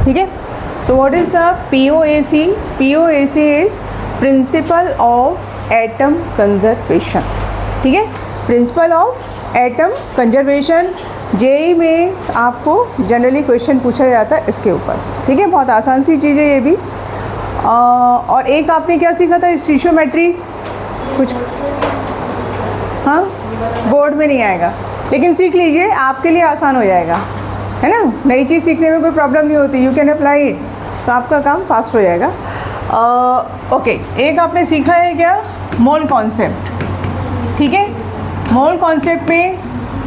ठीक है। So what is the POAC? POAC is principle of atom conservation. ठीक है, principle of atom conservation. JEE में आपको जनरली क्वेश्चन पूछा जाता है इसके ऊपर। ठीक है, बहुत आसान सी चीज़ है ये भी। और एक आपने क्या सीखा था, स्टीशियोमेट्री कुछ, हाँ बोर्ड में नहीं आएगा लेकिन सीख लीजिए, आपके लिए आसान हो जाएगा, है ना। नई चीज़ सीखने में कोई प्रॉब्लम नहीं होती, यू कैन अप्लाई इट, तो आपका काम फास्ट हो जाएगा। ओके, एक आपने सीखा है क्या, मोल कॉन्सेप्ट। ठीक है, मोल कॉन्सेप्ट में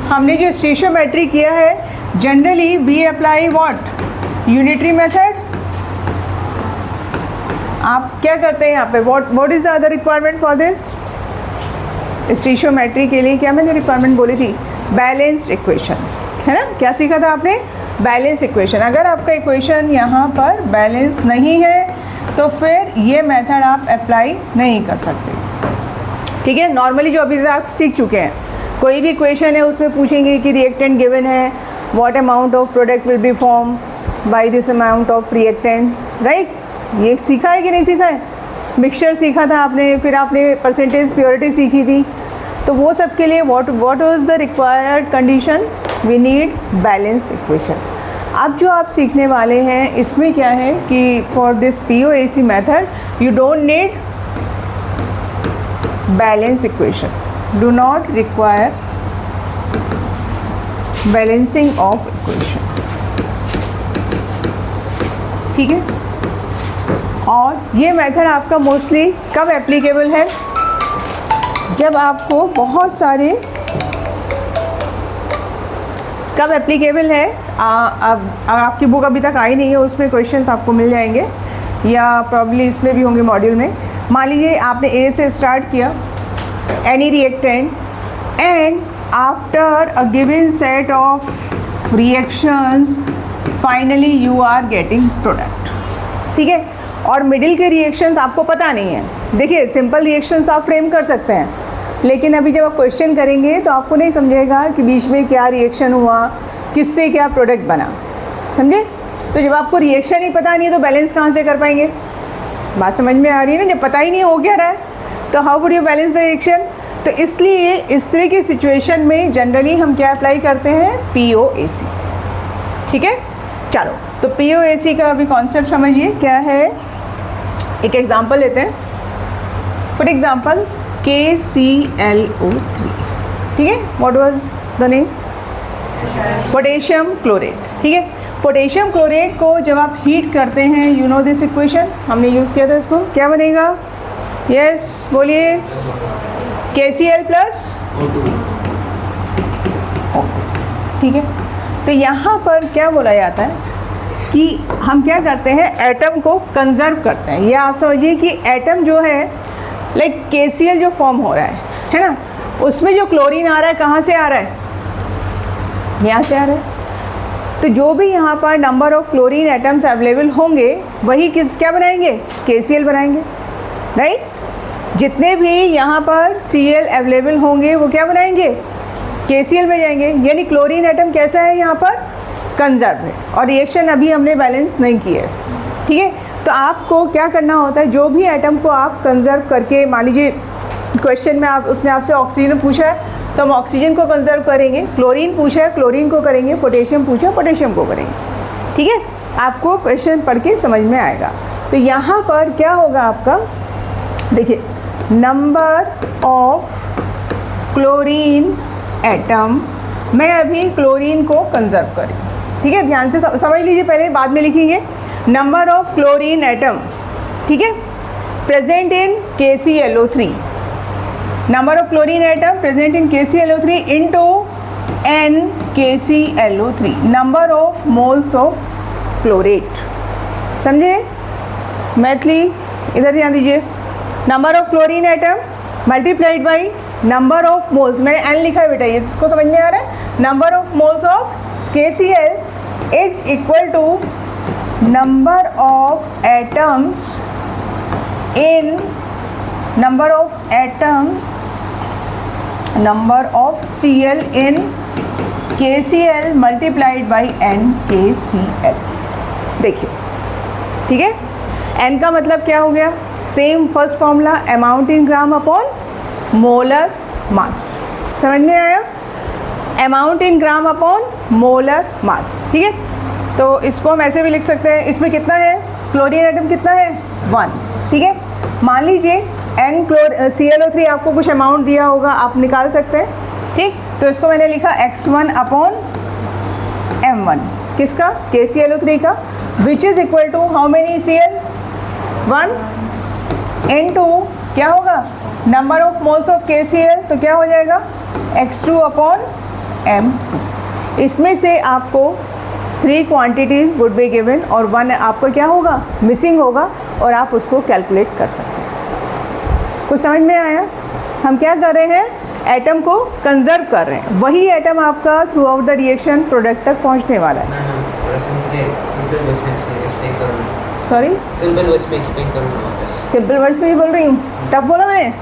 हमने जो स्टीशियोमेट्री किया है, generally we apply what, unitary method. आप क्या करते हैं यहाँ पे, what is the other requirement for this? Stoichiometry के लिए क्या मैंने रिक्वायरमेंट बोली थी, बैलेंस्ड इक्वेशन, है ना। क्या सीखा था आपने, बैलेंस इक्वेशन। अगर आपका इक्वेशन यहाँ पर बैलेंस नहीं है तो फिर ये मेथड आप अप्लाई नहीं कर सकते। ठीक है, नॉर्मली जो अभी तक आप सीख चुके हैं, कोई भी इक्वेशन है उसमें पूछेंगे कि रिएक्टेंट गिवन है, what amount of product will be form by this amount of reactant, right. ये सीखा है कि नहीं सीखा है? मिक्सचर सीखा था आपने, फिर आपने परसेंटेज प्योरिटी सीखी थी। तो वो सब के लिए what was the required condition, we need balance equation. अब जो आप सीखने वाले हैं इसमें क्या है कि for this POAC method you don't need balance equation, do not require balancing of equation. ठीक है, और ये मेथड आपका मोस्टली कब एप्लीकेबल है, जब आपको बहुत सारे, कब एप्लीकेबल है, अब आपकी बुक अभी तक आई नहीं है, उसमें क्वेश्चंस आपको मिल जाएंगे या प्रॉब्ली इसमें भी होंगे मॉड्यूल में। मान लीजिए आपने A से स्टार्ट किया, any reactant, and after a given set of reactions finally you are getting product. ठीक है, और मिडिल के रिएक्शंस आपको पता नहीं है। देखिए, सिंपल रिएक्शंस आप फ्रेम कर सकते हैं, लेकिन अभी जब आप क्वेश्चन करेंगे तो आपको नहीं समझेगा कि बीच में क्या रिएक्शन हुआ, किससे क्या प्रोडक्ट बना, समझे। तो जब आपको रिएक्शन ही पता नहीं है तो बैलेंस कहाँ से कर पाएंगे? बात समझ में आ रही है ना, जब पता ही नहीं हो क्या रहा है तो how would you balance the reaction. तो इसलिए इस तरह की सिचुएशन में जनरली हम क्या अप्लाई करते हैं, POAC। ठीक है, चलो तो POAC का अभी कॉन्सेप्ट समझिए क्या है। एक एग्जांपल लेते हैं, फॉर एग्जांपल KClO3। ठीक है, what was the name, potassium chlorate. ठीक है, पोटेशियम क्लोरेट को जब आप हीट करते हैं, यू नो दिस इक्वेशन, हमने यूज़ किया था इसको, क्या बनेगा, यस बोलिए, KCl प्लस O2। ठीक है, तो यहाँ पर क्या बोला जाता है कि हम क्या करते हैं, एटम को कंजर्व करते हैं। ये आप समझिए कि एटम जो है, लाइक KCl जो फॉर्म हो रहा है ना, उसमें जो क्लोरीन आ रहा है कहाँ से आ रहा है, यहाँ से आ रहा है। तो जो भी यहाँ पर number of chlorine atoms available होंगे वही क्या बनाएंगे, KCl बनाएंगे, राइट। जितने भी यहाँ पर Cl अवेलेबल होंगे वो क्या बनाएंगे, KCl में जाएंगे। यानी क्लोरीन एटम कैसा है, यहाँ पर कंजर्व है, और रिएक्शन अभी हमने बैलेंस नहीं की है। ठीक है, तो आपको क्या करना होता है, जो भी एटम को आप कंजर्व करके, मान लीजिए क्वेश्चन में आप उसने आपसे ऑक्सीजन पूछा है तो हम ऑक्सीजन को कंजर्व करेंगे, क्लोरीन पूछा है क्लोरीन को करेंगे, पोटेशियम पूछा है पोटेशियम को करेंगे। ठीक है, आपको क्वेश्चन पढ़ के समझ में आएगा। तो यहाँ पर क्या होगा आपका, देखिए, नंबर ऑफ क्लोरीन एटम, मैं अभी क्लोरीन को कंजर्व करी। ठीक है, ध्यान से समझ लीजिए, पहले बाद में लिखेंगे, नंबर ऑफ क्लोरीन एटम, ठीक है, present in KClO3, number of chlorine atom present in KClO3 into n KClO3, number of moles of chlorate। समझे, मैथली इधर ध्यान दीजिए, number of chlorine atom multiplied by number of moles, मैंने n लिखा है बेटा, ये इसको समझ में आ रहा है, number of moles of KCl is equal to number of atoms in number of Cl in KCl multiplied by NKCl। देखिए, ठीक है। n का मतलब क्या हो गया, same first formula, amount in gram upon molar mass. समझ में आया, amount in gram upon molar mass, ठीक है। तो इसको हम ऐसे भी लिख सकते हैं, इसमें कितना है, क्लोरीन एटम कितना है, 1, ठीक है। मान लीजिए n ClO3 आपको कुछ अमाउंट दिया होगा, आप निकाल सकते हैं, ठीक। तो इसको मैंने लिखा x1 अपॉन m1, किसका, KClO3 का, which is equal to how many Cl, 1 into क्या होगा, number of moles of KCl, तो क्या हो जाएगा x2 अपॉन m2। इसमें से आपको 3 क्वांटिटीज वुड बी गिवन और 1 आपको क्या होगा, मिसिंग होगा, और आप उसको कैलकुलेट कर सकते हैं। कुछ समझ में आया, हम क्या कर रहे हैं, एटम को कंजर्व कर रहे हैं, वही एटम आपका through out the reaction product तक पहुंचने वाला है। सॉरी, सिंपल वर्ड्स में एक्सप्लेन करूँ ना वापस। सिंपल वर्ड्स में ही बोल रही हूँ, टफ बोला मैंने।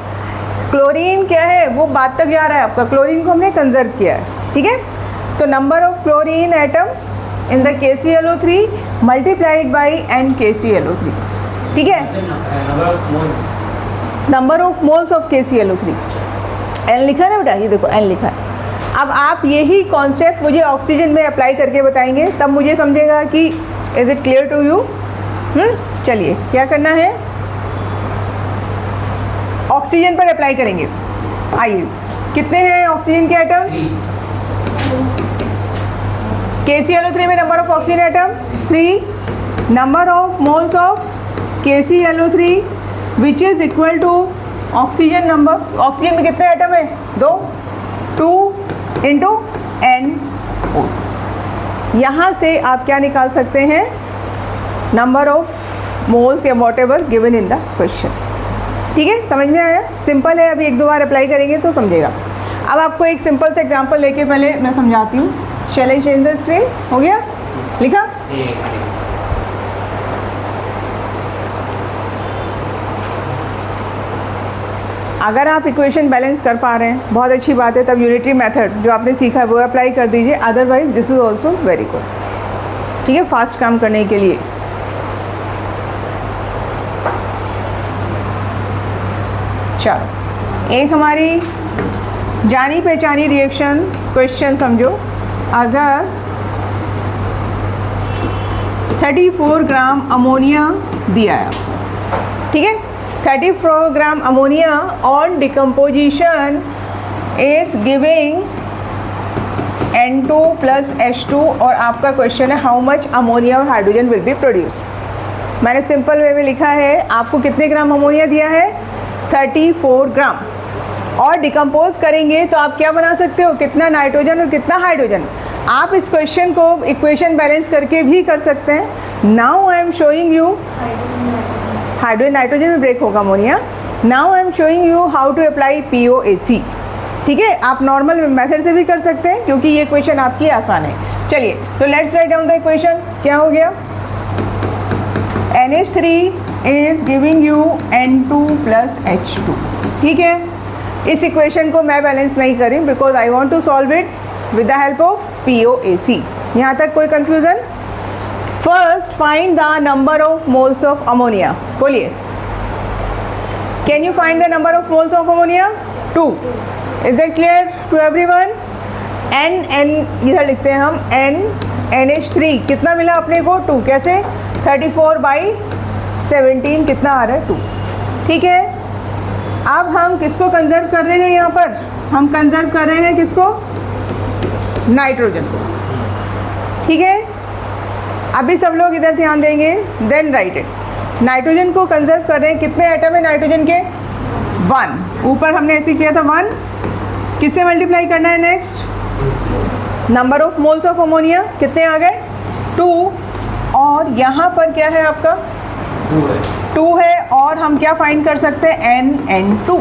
क्लोरीन क्या है, वो बात तक जा रहा है आपका, क्लोरीन को हमने कंजर्व किया है, ठीक है। तो number of chlorine atom in the KClO3 multiplied by NKClO3, ठीक है, number of moles of KClO3। N लिखा है ना बेटा, ये देखो N लिखा है। अब आप यही कॉन्सेप्ट मुझे ऑक्सीजन में अप्लाई करके बताएंगे, तब मुझे समझेगा कि is it clear to you. चलिए क्या करना है, ऑक्सीजन पर अप्लाई करेंगे। आइए, कितने हैं ऑक्सीजन के एटम, KClO3 में number of oxygen atom 3, number of moles of KClO3 which is equal to oxygen number, oxygen में कितने एटम है, 2 इंटू NO। यहाँ से आप क्या निकाल सकते हैं, नंबर ऑफ मोल्स या what ever given in the question, ठीक है। समझ में आया, सिंपल है, अभी 1-2 बार अप्लाई करेंगे तो समझेगा। अब आपको एक सिंपल से एग्जांपल लेके पहले मैं समझाती हूँ। शैल आई चेंज द स्क्रीन, हो गया लिखा। अगर आप इक्वेशन बैलेंस कर पा रहे हैं बहुत अच्छी बात है, तब यूनिटरी मेथड जो आपने सीखा है वो अप्लाई कर दीजिए, otherwise this is also very good, ठीक है, फास्ट काम करने के लिए। चलो, एक हमारी जानी पहचानी रिएक्शन क्वेश्चन समझो। अगर 34 ग्राम अमोनिया दिया है, ठीक है, 34 gram ammonia on decomposition is giving N2 plus H2, और आपका क्वेश्चन है हाउ मच अमोनिया और हाइड्रोजन विल बी प्रोड्यूस। मैंने सिंपल वे में लिखा है, आपको कितने ग्राम अमोनिया दिया है, 34 ग्राम, और डिकम्पोज करेंगे तो आप क्या बना सकते हो, कितना नाइट्रोजन और कितना हाइड्रोजन। आप इस क्वेश्चन को इक्वेशन बैलेंस करके भी कर सकते हैं। Now I am showing you, hydrogen nitrogen में ब्रेक होगा ammonia. Now I am showing you how to apply POAC, ठीक है। आप नॉर्मल मेथड से भी कर सकते हैं क्योंकि ये क्वेश्चन आपकी आसान है। चलिए, तो let's write down the equation. क्या हो गया, NH3 is giving you N2 plus H2, ठीक है। इस इक्वेशन को मैं बैलेंस नहीं करी because I want to solve it with the help of POAC। यहाँ तक कोई confusion? First find the number of moles of ammonia, बोलिए। Can you find the number of moles of ammonia? 2। Is that clear to everyone? N इधर लिखते हैं हम, NH3 कितना मिला अपने को? 2। कैसे? 34/17 कितना आ रहा है? 2, ठीक है। अब हम किसको कंजर्व कर रहे हैं यहाँ पर? हम कंजर्व कर रहे हैं किसको? नाइट्रोजन को, ठीक है। अभी सब लोग इधर ध्यान देंगे, देन राइट इट। नाइट्रोजन को कंजर्व कर रहे हैं, कितने एटम है नाइट्रोजन के? 1। ऊपर हमने ऐसे किया था 1, किससे मल्टीप्लाई करना है next? Number of moles of ammonia कितने आ गए? 2। और यहाँ पर क्या है आपका? 2 है। और हम क्या फाइंड कर सकते हैं? N2।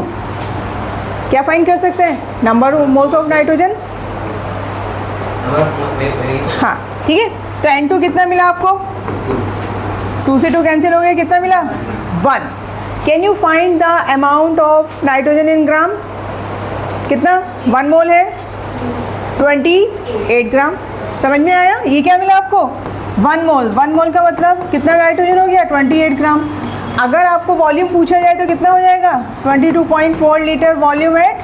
क्या फाइंड कर सकते हैं? Number of moles of nitrogen. हाँ, ठीक है। तो N2 कितना मिला आपको? 2 से 2 कैंसिल हो गया, कितना मिला? 1। Can you find the amount of nitrogen in gram? कितना? 1 मोल है 28 ग्राम। समझ में आया? ये क्या मिला आपको? 1 मोल का मतलब कितना नाइट्रोजन हो गया? 28 ग्राम। अगर आपको वॉल्यूम पूछा जाए तो कितना हो जाएगा? 22.4 लीटर वॉल्यूम एट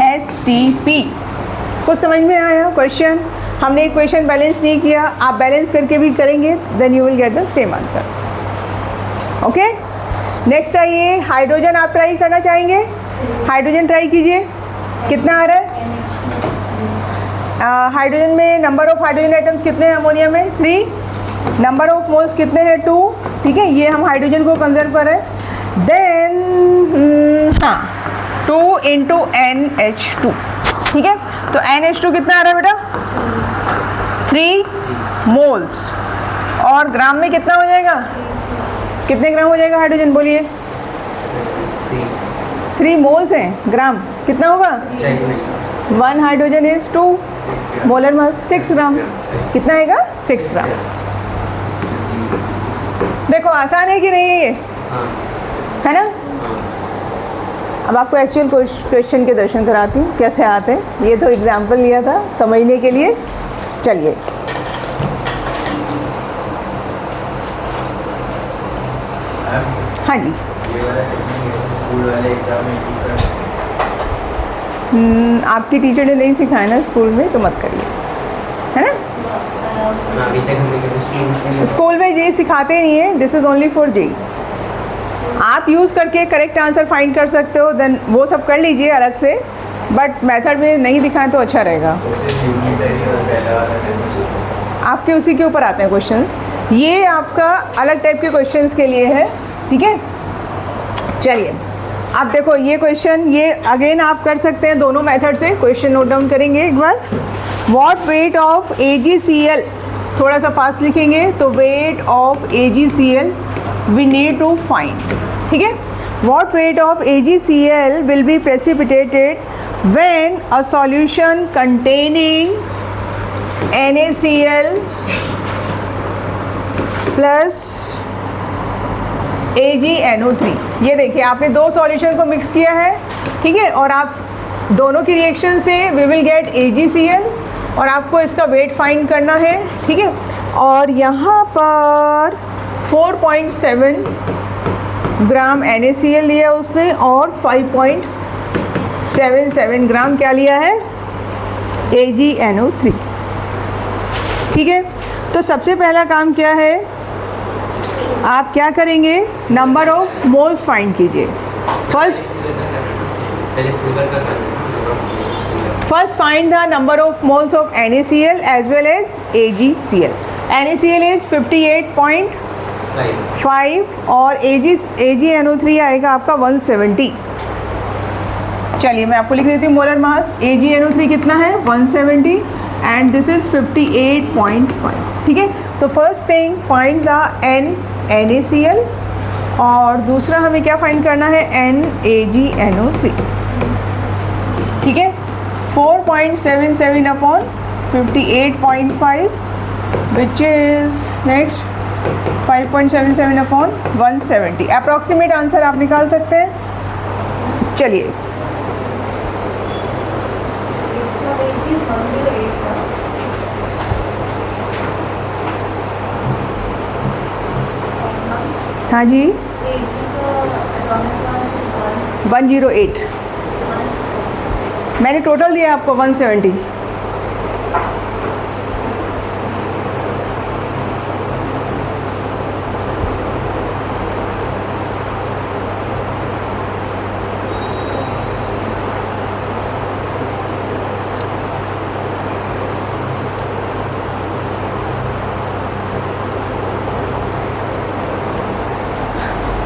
STP। कुछ समझ में आया क्वेश्चन? हमने इक्वेशन बैलेंस नहीं किया, आप बैलेंस करके भी करेंगे, then you will get the same answer. Okay, next आइए, हाइड्रोजन आप ट्राई करना चाहेंगे? हाइड्रोजन ट्राई कीजिए, कितना आ रहा है? हाइड्रोजन में नंबर ऑफ हाइड्रोजन एटम्स कितने हैं? अमोनिया में 3, नंबर ऑफ मोल्स कितने हैं? 2। ठीक है, ये हम हाइड्रोजन को कंजर्व कर रहे हैं। देन हाँ, 2 × NH2। ठीक है, तो NH2 कितना आ रहा है बेटा? 3 मोल्स। और ग्राम में कितना हो जाएगा? कितने ग्राम हो जाएगा हाइड्रोजन? बोलिए। 3 मोल्स हैं, ग्राम कितना होगा? 1 हाइड्रोजन इज 2 मोलर मास 6 ग्राम। कितना आएगा? 6 ग्राम। देखो आसान है कि नहीं है ये? है ना? अब आपको एक्चुअल क्वेश्चन के दर्शन कराती हूँ कैसे आते हैं। ये तो एग्जाम्पल लिया था समझने के लिए। चलिए, हाँ जी, आपकी टीचर ने नहीं सिखाया ना स्कूल में, तो मत करिए, है ना? अभी तक हमने स्कूल में ये सिखाते नहीं है, this is only for JEE. आप यूज़ करके करेक्ट आंसर फाइंड कर सकते हो, देन वो सब कर लीजिए अलग से, बट मेथड में नहीं दिखाएं तो अच्छा रहेगा। आपके उसी के ऊपर आते हैं क्वेश्चन, ये आपका अलग टाइप के क्वेश्चंस के लिए है। ठीक है, चलिए आप देखो ये क्वेश्चन, ये अगेन आप कर सकते हैं दोनों मेथड से। क्वेश्चन नोट डाउन करेंगे एक बार। व्हाट वेट ऑफ AgCl, थोड़ा सा फास्ट लिखेंगे, तो weight of AgCl we need to find. ठीक है, what weight of AgCl will be precipitated when a solution containing NaCl plus AgNO3। ये देखिए आपने दो सॉल्यूशन को मिक्स किया है, ठीक है, और आप दोनों की रिएक्शन से वी विल गेट AgCl और आपको इसका वेट फाइंड करना है। ठीक है, और यहाँ पर 4.7 ग्राम NaCl लिया उसने और 5.77 ग्राम क्या लिया है? AgNO3। ठीक है, तो सबसे पहला काम क्या है, आप क्या करेंगे? नंबर ऑफ मोल्स फाइंड कीजिए। First find the number of moles of NaCl as well as AgCl। NaCl is 58.5 और AgNO3 आएगा आपका 170। चलिए मैं आपको लिख देती हूँ मोलर मास। AgNO3 कितना है? 170 एंड दिस इज 58.5। ठीक है, तो first thing find the NaCl और दूसरा हमें क्या फाइंड करना है? AgNO3। ठीक है, 4.77 upon 58.5 which is next 5.77 upon 170। Approximate answer आप निकाल सकते हैं। चलिए हाँ जी, 108। मैंने टोटल दिया आपको 170।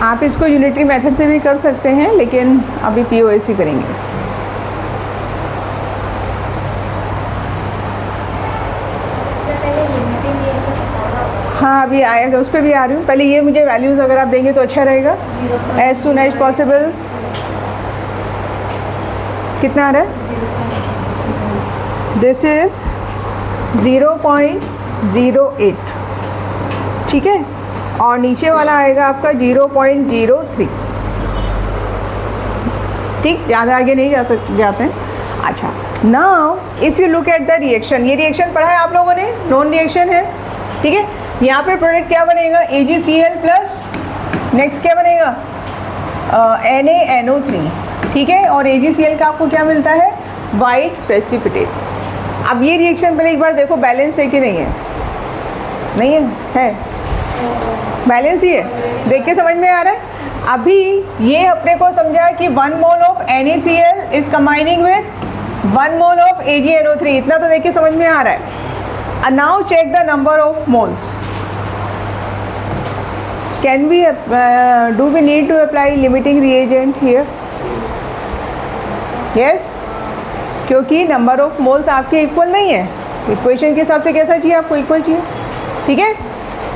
आप इसको यूनिटरी मेथड से भी कर सकते हैं, लेकिन अभी POSC करेंगे। हाँ अभी आएगा, उस पर भी आ रही हूँ। पहले ये मुझे वैल्यूज़ अगर आप देंगे तो अच्छा रहेगा। एज सुन एज पॉसिबल कितना आ रहा है? This is 0.08। ठीक है, और नीचे वाला आएगा आपका 0.03। ठीक, ज़्यादा आगे नहीं जाते हैं। अच्छा, now if you look at the reaction, ये रिएक्शन पढ़ा है आप लोगों ने, नॉन रिएक्शन है, ठीक है। यहाँ पे प्रोडक्ट क्या बनेगा, AgCl प्लस नेक्स्ट क्या बनेगा, NaNO3, ठीक है। और AgCl का आपको क्या मिलता है, वाइट प्रेसिपिटेट। अब ये रिएक्शन पहले एक बार देखो बैलेंस है कि नहीं है, नहीं है बैलेंस ही है, देख के समझ में आ रहा है। अभी ये अपने को समझा कि 1 mole of NaCl is combining with 1 mole of AgNO3, इतना तो देख के समझ में आ रहा है। Now check the number of moles. Can we do we need to apply limiting reagent here? Yes, क्योंकि नंबर ऑफ मोल्स आपके इक्वल नहीं है, इक्वेशन के हिसाब से कैसा चाहिए आपको, इक्वल चाहिए, ठीक है।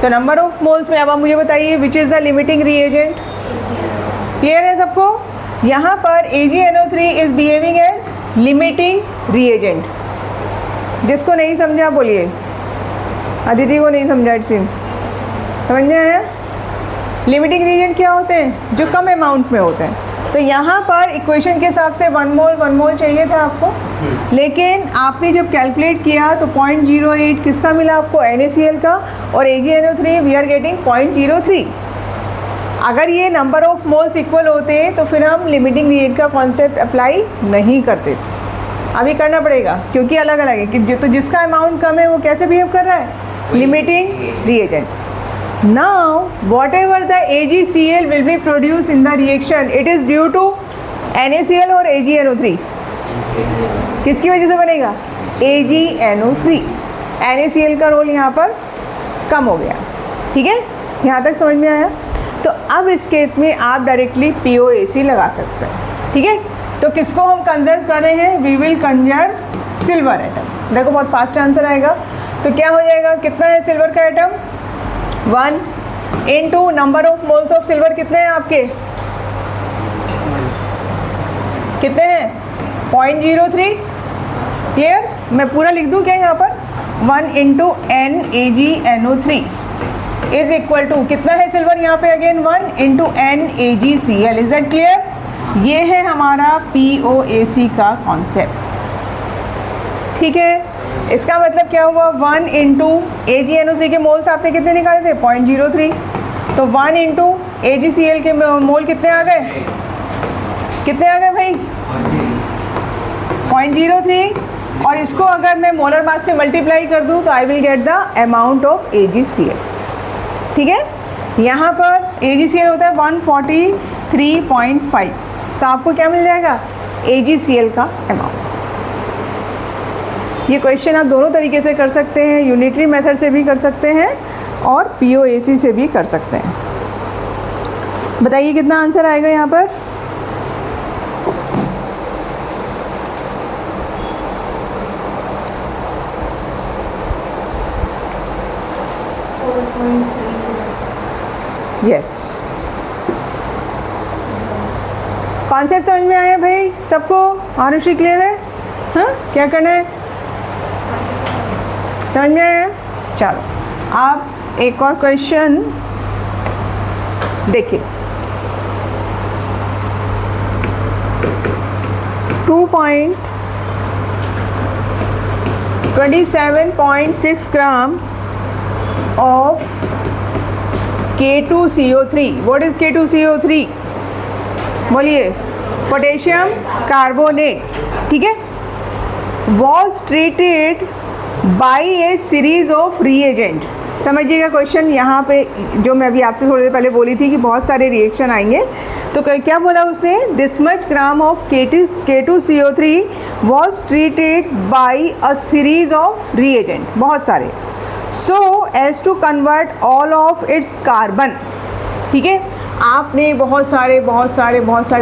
तो नंबर ऑफ मोल्स में अब आप मुझे बताइए which is the limiting reagent. Clear है सबको? यहाँ पर AgNO3 is behaving as limiting reagent. जिसको नहीं समझा बोलिए, अदिति को नहीं समझा, इट सीम समझ में आया? लिमिटिंग रिएजेंट क्या होते हैं, जो कम अमाउंट में होते हैं। तो यहाँ पर इक्वेशन के हिसाब से 1 मोल चाहिए था आपको, लेकिन आपने जब कैलकुलेट किया तो 0.08 किसका मिला आपको, NaCl का, और AgNO3 वी आर गेटिंग 0.03। अगर ये नंबर ऑफ मोल्स इक्वल होते तो फिर हम लिमिटिंग रिएजेंट का कॉन्सेप्ट अप्लाई नहीं करते, अभी करना पड़ेगा क्योंकि अलग अलग है कि तो जिसका अमाउंट कम है वो कैसे बिहेव कर रहा है, limiting reagent. Now whatever the AgCl will be produced in the reaction, it is due to NaCl और AgNO3, किसकी वजह से बनेगा, AgNO3। NaCl का रोल यहाँ पर कम हो गया, ठीक है, यहाँ तक समझ में आया। तो अब इस केस में आप डायरेक्टली POAC लगा सकते हैं, ठीक है। तो किसको हम कंजर्व कर रहे हैं, we will conserve silver atom. देखो बहुत फास्ट आंसर आएगा। तो क्या हो जाएगा, कितना है सिल्वर का atom, 1 into number of moles of silver कितने हैं आपके, कितने हैं, 0.03। क्लियर? मैं पूरा लिख दूँ क्या यहाँ पर, 1 into NaGNO3 is equal to कितना है सिल्वर यहाँ पे, again 1 into NaGCl। Is that clear? ये है हमारा POAC का कॉन्सेप्ट, ठीक है। इसका मतलब क्या हुआ, 1 इंटू AgNO3 के मोल्स आपने कितने निकाले थे, 0.03। तो 1 इंटू AgCl के मोल कितने आ गए, कितने आ गए भाई, 0.03। और इसको अगर मैं मोलर मास से मल्टीप्लाई कर दूं तो I will get the amount of AgCl, ठीक है। यहाँ पर AgCl होता है 143.5, तो आपको क्या मिल जाएगा, AgCl का अमाउंट। ये क्वेश्चन आप दोनों तरीके से कर सकते हैं, यूनिटरी मेथड से भी कर सकते हैं और POAC से भी कर सकते हैं। बताइए कितना आंसर आएगा यहाँ पर, यस। कॉन्सेप्ट समझ में आया भाई सबको, आरुषि क्लियर है? हाँ, क्या करना है, समझ में आया? चलो आप एक और क्वेश्चन देखिए। 27.6 ग्राम of K2CO3। What is K2CO3? बोलिए, पोटेशियम कार्बोनेट, ठीक है। Was treated by a series of reagent। समझिएगा क्वेश्चन यहाँ पे, जो मैं अभी आपसे थोड़ी देर पहले बोली थी कि बहुत सारे रिएक्शन आएंगे। तो क्या बोला उसने, this much gram of K2CO3 was treated by a series of reagent, बहुत सारे, so as to convert all of its carbon, ठीक है। आपने बहुत सारे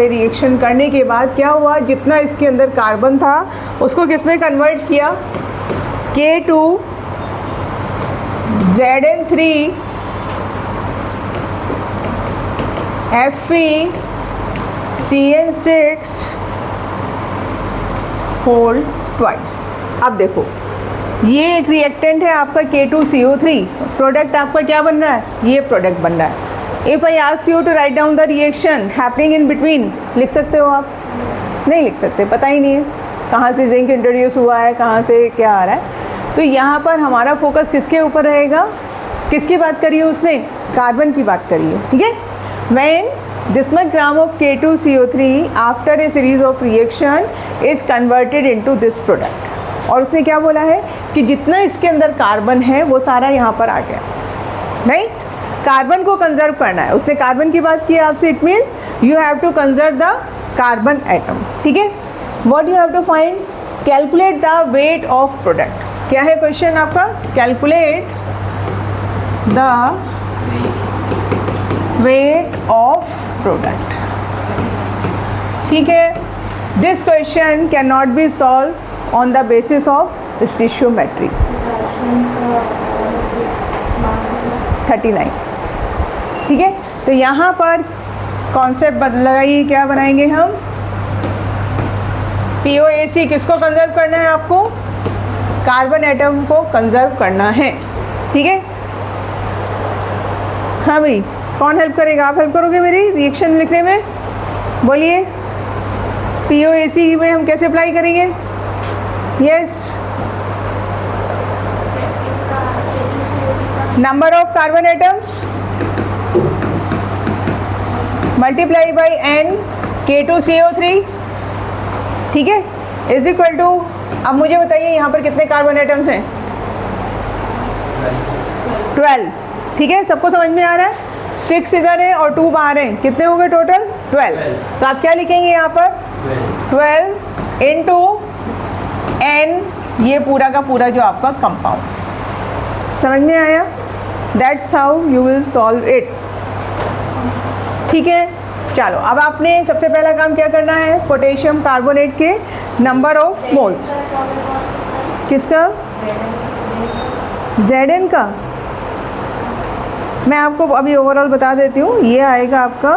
रिएक्शन करने के बाद क्या हुआ, जितना इसके अंदर कार्बन था उसको किस में कन्वर्ट किया, K2Zn3 FeCN6 होल ट्वाइस। अब देखो ये एक रिएक्टेंट है आपका K2CO3, प्रोडक्ट आपका क्या बन रहा है, ये प्रोडक्ट बन रहा है। If I ask you to write down the reaction happening in between, लिख सकते हो आप, नहीं लिख सकते, पता ही नहीं है, कहाँ से जिंक इंट्रोड्यूस हुआ है, कहाँ से क्या आ रहा है। तो यहाँ पर हमारा फोकस किसके ऊपर रहेगा, किसकी बात करी है उसने, कार्बन की बात करी है, ठीक है। When this much gram of K2CO3 after a series of reaction is converted into this product, और उसने क्या बोला है कि जितना इसके अंदर कार्बन है वो सारा यहाँ पर आ गया, राइट। कार्बन को कंजर्व करना है, उसने कार्बन की बात की है आपसे, it means you have to conserve the carbon atom, ठीक है। What you have to find, calculate the weight of product. क्या है क्वेश्चन आपका, calculate the weight of product, ठीक है। This question can not be solve on the basis of stoichiometry. 39, ठीक है। तो यहाँ पर कॉन्सेप्ट बदलाइए, क्या बनाएंगे हम, POAC किसको कंजर्व करना है, आपको कार्बन एटम को कंजर्व करना है, ठीक है। हाँ भाई, कौन हेल्प करेगा, आप हेल्प करोगे मेरी रिएक्शन लिखने में, बोलिए। POAC में हम कैसे अप्लाई करेंगे, yes, number of carbon atoms multiply by N K2CO3, ठीक है, इज इक्वल टू, अब मुझे बताइए यहाँ पर कितने कार्बन एटम्स हैं, 12, ठीक है। सबको समझ में आ रहा है, 6 इधर है और 2 बाहर हैं, कितने हो गए टोटल, 12। तो आप क्या लिखेंगे यहाँ पर, 12 इंटू N, ये पूरा का पूरा जो आपका कंपाउंड, समझ में आया, that's how you will solve it, ठीक है। चलो, अब आपने सबसे पहला काम क्या करना है, पोटेशियम कार्बोनेट के नंबर ऑफ मोल्स, किसका, Zn का, मैं आपको अभी ओवरऑल बता देती हूँ, ये आएगा आपका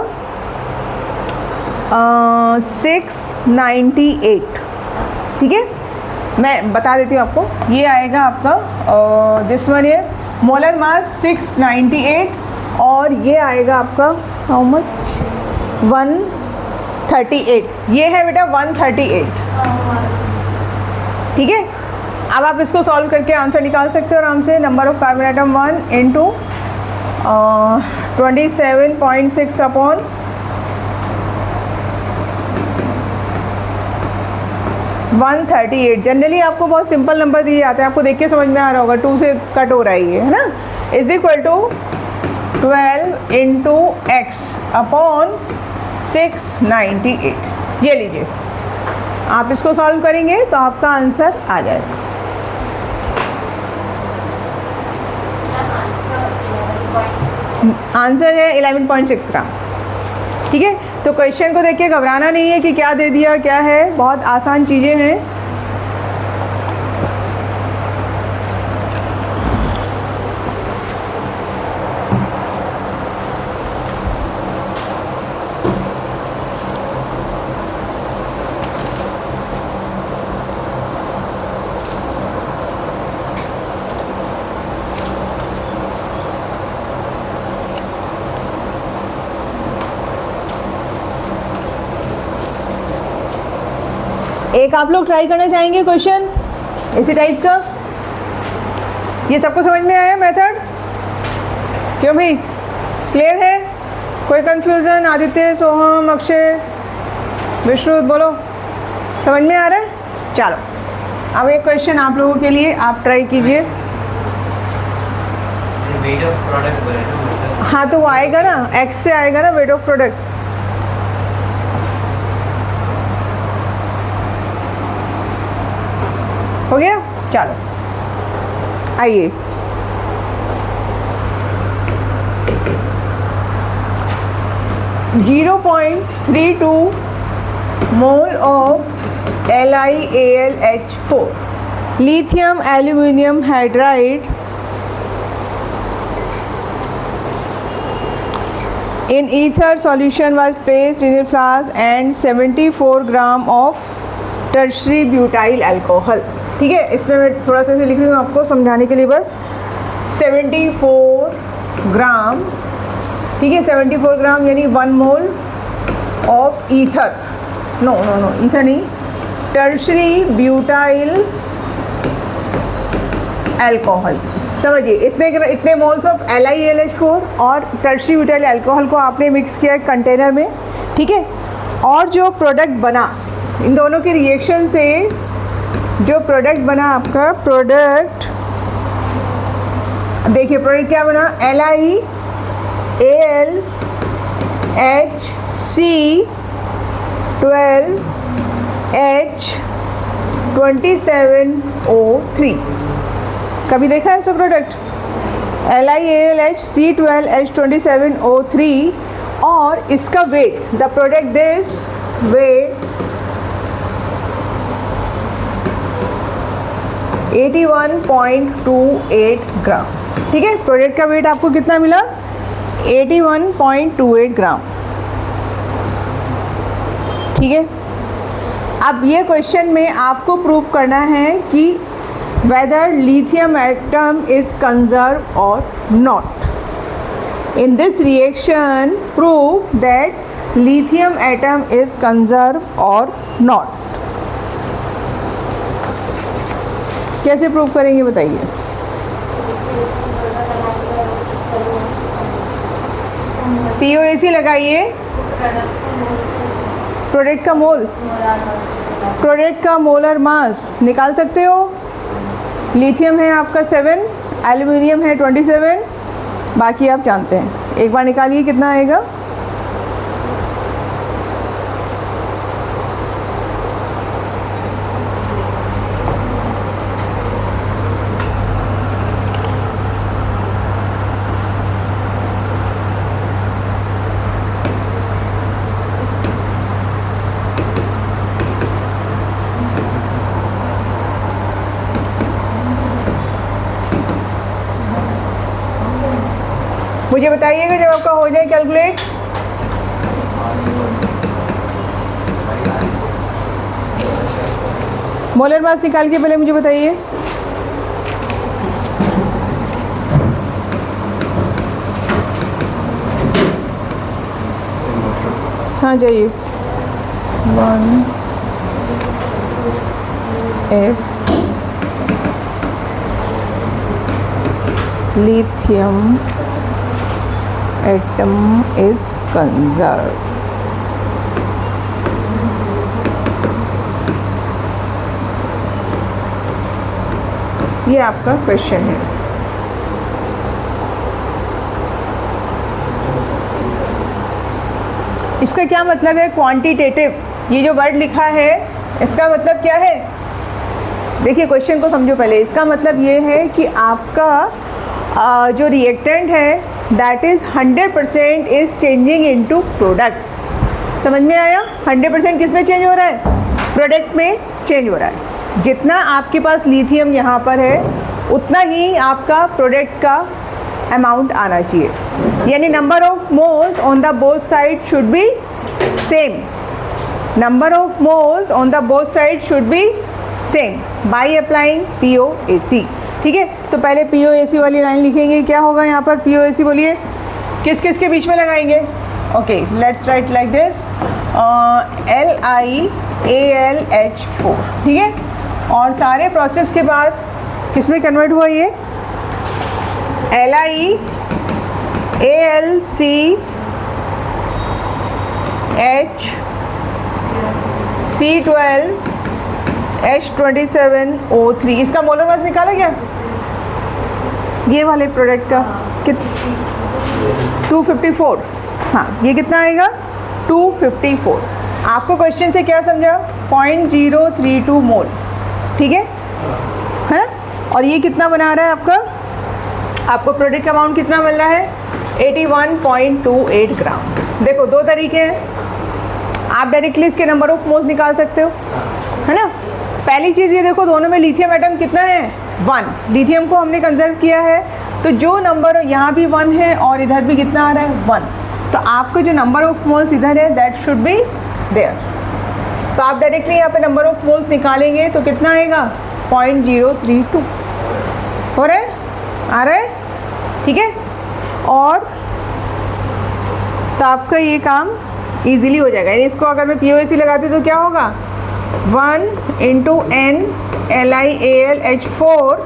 698, ठीक है। मैं बता देती हूँ आपको, ये आएगा आपका this one is molar mass 698, और ये आएगा आपका हाउ मच, 138, ये है बेटा 138, ठीक है। अब आप इसको सॉल्व करके आंसर निकाल सकते हो आराम से, number of carbon atom 1 into 27.6 upon 138। Generally आपको बहुत सिंपल नंबर दिए जाते हैं, आपको देख के समझ में आ रहा होगा, 2 से कट हो रहा है ये, है ना, is equal to 12 into x upon 698, ये लीजिए। आप इसको सॉल्व करेंगे तो आपका आंसर आ जाएगा। आंसर है 11.6 ग्राम, ठीक है। तो क्वेश्चन को देख के घबराना नहीं है कि क्या दे दिया क्या है, बहुत आसान चीज़ें हैं। एक आप लोग ट्राई करना चाहेंगे क्वेश्चन इसी टाइप का, ये सबको समझ में आया मेथड, क्यों भाई, क्लियर है, कोई कंफ्यूजन, आदित्य, सोहम, अक्षय, विश्रुत, बोलो, समझ में आ रहा है। चलो, अब एक क्वेश्चन आप लोगों के लिए, आप ट्राई कीजिए। वेट ऑफ प्रोडक्ट, हाँ तो वो आएगा ना, एक्स से आएगा ना वेट ऑफ प्रोडक्ट, हो गया। चलो आइए, .32 mole of LiAlH4 lithium aluminium hydride in ether solution was placed in a flask and 74 gram of tertiary butyl alcohol। ठीक है, इसमें मैं थोड़ा सा लिख रही हूँ आपको समझाने के लिए बस। 74 ग्राम, ठीक है, 74 ग्राम यानी 1 mole of ether, no ether नहीं, टर्शरी ब्यूटाइल अल्कोहल। समझिए, इतने मोल्स ऑफ LiAlH4 और टर्शरी ब्यूटाइल अल्कोहल को आपने मिक्स किया कंटेनर में, ठीक है। और जो प्रोडक्ट बना इन दोनों के रिएक्शन से, जो प्रोडक्ट बना आपका, प्रोडक्ट देखिए प्रोडक्ट क्या बना, LiAlHC12H27O3। कभी देखा है ऐसा प्रोडक्ट, LiAlHC12H27O3, और इसका weight, the product this weight 81.28 gram, ठीक है। प्रोडक्ट का वेट आपको कितना मिला, 81.28 ग्राम, ठीक है। अब ये क्वेश्चन में आपको प्रूव करना है कि whether lithium atom is conserved or not. In this reaction, prove that lithium atom is conserved or not. कैसे प्रूव करेंगे बताइए। POAC लगाइए, प्रोडक्ट का मोल, प्रोडक्ट का मोलर मास निकाल सकते हो। लिथियम है आपका 7, एल्यूमिनियम है 27, बाकी आप जानते हैं। एक बार निकालिए कितना आएगा, मुझे बताइएगा जब आपका हो जाए कैलकुलेट। मोलर मास निकाल के पहले मुझे बताइए। हाँ जाइए, 1F lithium atom is conserved। ये आपका क्वेश्चन है। इसका क्या मतलब है क्वांटिटेटिव, ये जो वर्ड लिखा है इसका मतलब क्या है, देखिए क्वेश्चन को समझो पहले। इसका मतलब ये है कि आपका जो रिएक्टेंट है that is 100% is changing into product. समझ में आया, 100% किस में चेंज हो रहा है, प्रोडक्ट में चेंज हो रहा है। जितना आपके पास लिथियम यहाँ पर है उतना ही आपका प्रोडक्ट का अमाउंट आना चाहिए, यानी number of moles on the both side should be same, number of moles on the both side should be same by applying POAC, ठीक है। तो पहले POAC वाली लाइन लिखेंगे, क्या होगा यहाँ पर POAC बोलिए, किस किस के बीच में लगाएंगे। Okay, let's write like this, LiAlH4, ठीक है। और सारे प्रोसेस के बाद किस में कन्वर्ट हुआ ये, LiAlCH12H27O3, इसका मोलर मास निकाला क्या, ये वाले प्रोडक्ट का 254, हाँ ये कितना आएगा 254। आपको क्वेश्चन से क्या समझा, 0.032 मोल, ठीक है ना। और ये कितना बना रहा है आपको प्रोडक्ट का अमाउंट कितना मिल रहा है, 81.28 ग्राम। देखो दो तरीके हैं, आप डायरेक्टली इसके नंबर ऑफ मोल्स निकाल सकते हो, है ना। पहली चीज़ ये देखो, दोनों में लिथियम एटम कितना है, 1, लिथियम को हमने कंजर्व किया है, तो जो नंबर यहाँ भी 1 है और इधर भी कितना आ रहा है 1, तो आपको जो नंबर ऑफ मोल्स इधर है दैट शुड बी देयर। तो आप डायरेक्टली यहाँ पे नंबर ऑफ मोल्स निकालेंगे तो कितना आएगा 0.032, हो रहा है, आ रहा है, ठीक है। और तो आपका ये काम इजीली हो जाएगा, यानी इसको अगर मैं POAC लगाती तो क्या होगा, 1 into n LiAlH4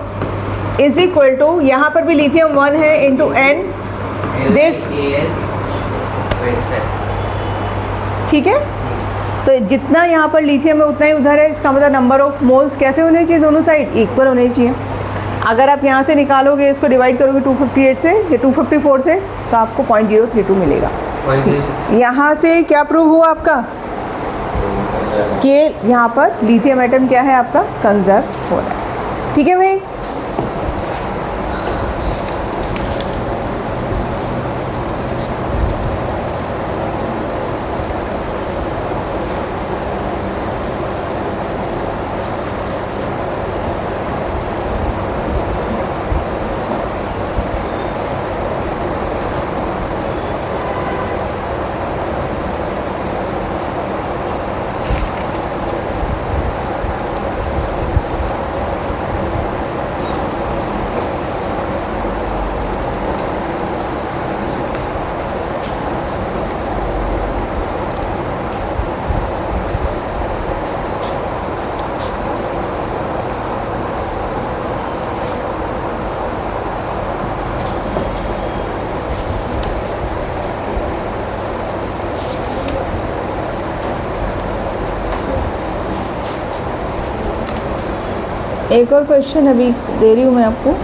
is equal to, यहाँ पर भी लिथियम 1 है इंटू एन दिस, ठीक है। तो जितना यहाँ पर लिथियम है उतना ही उधर है, इसका मतलब नंबर ऑफ मोल्स कैसे होने चाहिए, दोनों साइड इक्वल होने चाहिए। अगर आप यहाँ से निकालोगे, इसको डिवाइड करोगे 258 से या 254 से, तो आपको 0.032 मिलेगा। यहाँ से क्या प्रूव हुआ आपका कि यहाँ पर लिथियम एटम क्या है आपका कंजर्व हो रहा है, ठीक है भाई। एक और क्वेश्चन अभी दे रही हूँ मैं आपको।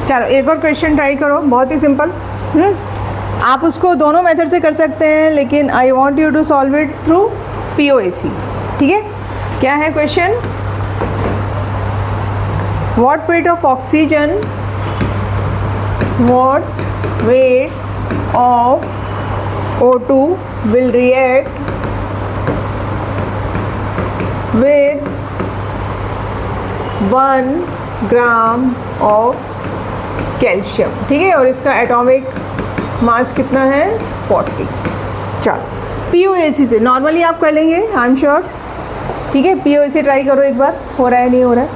चलो एक और क्वेश्चन ट्राई करो, बहुत ही सिंपल। आप उसको दोनों मेथड से कर सकते हैं, लेकिन I want you to solve it through POAC, ठीक है। क्या है question, what weight of oxygen, what weight of O2 will react with 1 gram of calcium, ठीक है, और इसका एटॉमिक मास कितना है 40। चलो POAC से नॉर्मली आप कर लेंगे, आई एम श्योर, ठीक है। POAC ट्राई करो एक बार, हो रहा है नहीं हो रहा है,